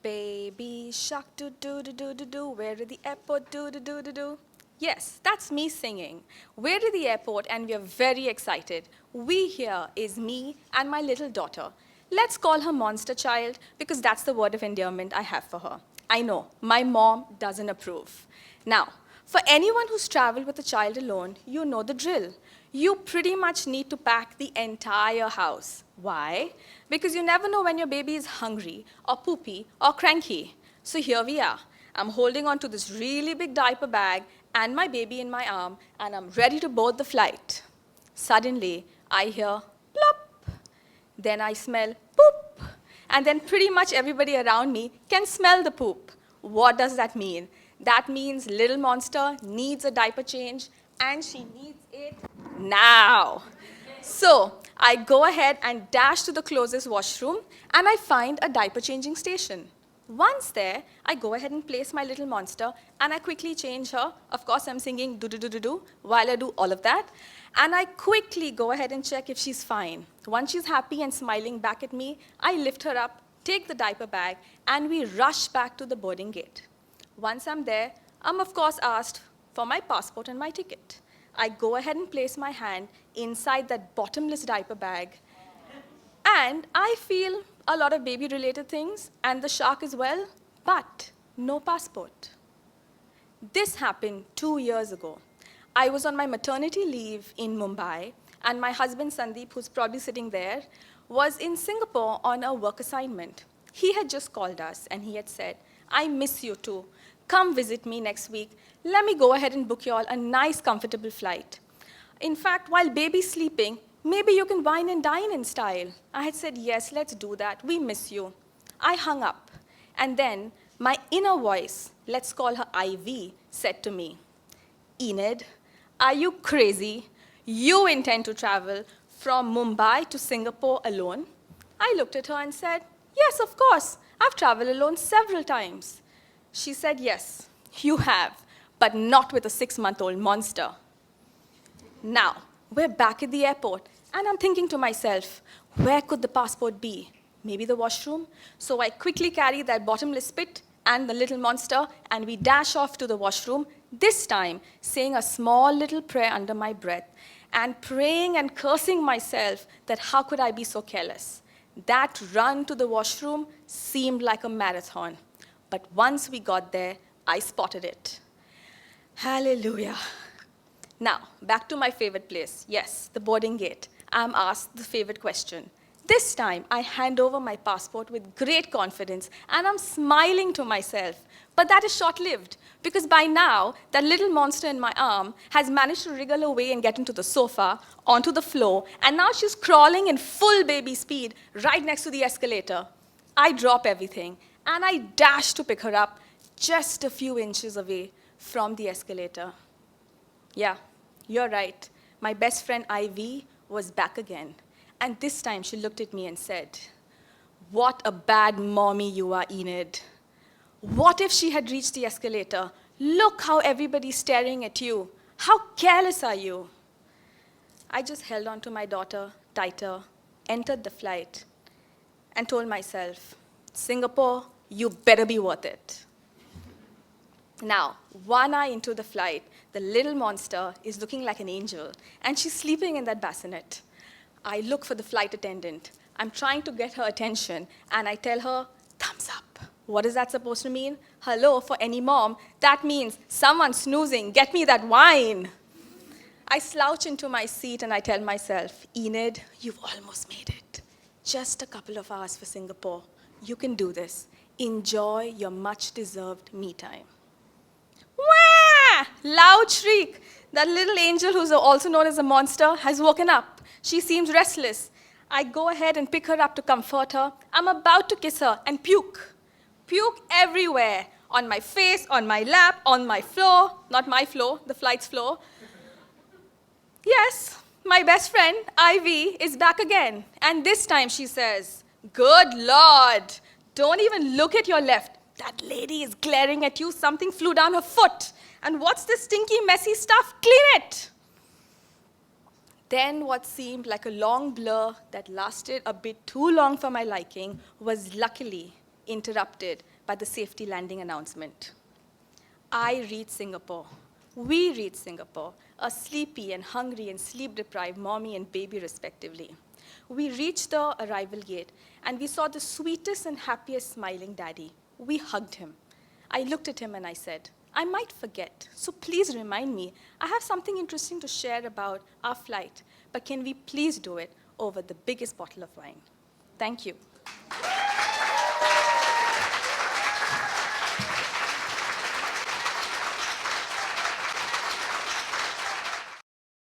Baby shark do do do do do do, where did the airport do do do do do? Yes, that's me singing. We're at the airport and we are very excited. We here is me and my little daughter. Let's call her Monster Child because that's the word of endearment I have for her. I know, my mom doesn't approve. Now, for anyone who's traveled with a child alone, you know the drill. You pretty much need to pack the entire house. Why? Because you never know when your baby is hungry or poopy or cranky. So here we are. I'm holding on to this really big diaper bag and my baby in my arm, and I'm ready to board the flight. Suddenly, I hear plop. Then I smell poop. And then pretty much everybody around me can smell the poop. What does that mean? That means little monster needs a diaper change, and she needs it now. So I go ahead and dash to the closest washroom, and I find a diaper changing station. Once there, I go ahead and place my little monster, and I quickly change her. Of course, I'm singing do-do-do-do-do while I do all of that. And I quickly go ahead and check if she's fine. Once she's happy and smiling back at me, I lift her up, take the diaper bag, and we rush back to the boarding gate. Once I'm there, I'm of course asked for my passport and my ticket. I go ahead and place my hand inside that bottomless diaper bag, and I feel a lot of baby-related things, and the shark as well, but no passport. This happened 2 years ago. I was on my maternity leave in Mumbai, and my husband Sandeep, who's probably sitting there, was in Singapore on a work assignment. He had just called us, and he had said, I miss you too. Come visit me next week. Let me go ahead and book you all a nice, comfortable flight. In fact, while baby's sleeping, maybe you can wine and dine in style. I had said, yes, let's do that. We miss you. I hung up. And then my inner voice, let's call her Ivy, said to me, Enid, are you crazy? You intend to travel from Mumbai to Singapore alone? I looked at her and said, yes, of course. I've traveled alone several times. She said, yes, you have, but not with a 6-month-old monster. Now, we're back at the airport, and I'm thinking to myself, where could the passport be? Maybe the washroom? So I quickly carry that bottomless spit and the little monster, and we dash off to the washroom, this time saying a small little prayer under my breath, and praying and cursing myself that how could I be so careless. That run to the washroom seemed like a marathon. But once we got there, I spotted it. Hallelujah. Now, back to my favorite place. Yes, the boarding gate. I'm asked the favorite question. This time, I hand over my passport with great confidence, and I'm smiling to myself. But that is short-lived, because by now, that little monster in my arm has managed to wriggle away and get into the sofa, onto the floor, and now she's crawling in full baby speed right next to the escalator. I drop everything, and I dash to pick her up just a few inches away from the escalator. Yeah, you're right. My best friend Ivy was back again. And this time she looked at me and said, what a bad mommy you are, Enid. What if she had reached the escalator? Look how everybody's staring at you. How careless are you? I just held on to my daughter tighter, entered the flight, and told myself, Singapore, you better be worth it. Now, 1 hour into the flight, the little monster is looking like an angel, and she's sleeping in that bassinet. I look for the flight attendant. I'm trying to get her attention, and I tell her, thumbs up. What is that supposed to mean? Hello, for any mom, that means someone snoozing, get me that wine. I slouch into my seat and I tell myself, Enid, you've almost made it. Just a couple of hours for Singapore. You can do this. Enjoy your much-deserved me time. Wah! Loud shriek. That little angel, who's also known as a monster, has woken up. She seems restless. I go ahead and pick her up to comfort her. I'm about to kiss her and puke. Puke everywhere. On my face, on my lap, on my floor. Not my floor, the flight's floor. Yes, my best friend, Ivy, is back again. And this time she says, good Lord, don't even look at your left. That lady is glaring at you. Something flew down her foot. And what's this stinky, messy stuff? Clean it. Then what seemed like a long blur that lasted a bit too long for my liking was luckily interrupted by the safety landing announcement. I read Singapore. We read Singapore, a sleepy and hungry and sleep-deprived mommy and baby, respectively. We reached the arrival gate, and we saw the sweetest and happiest smiling daddy. We hugged him. I looked at him and I said, I might forget, so please remind me. I have something interesting to share about our flight, but can we please do it over the biggest bottle of wine? Thank you.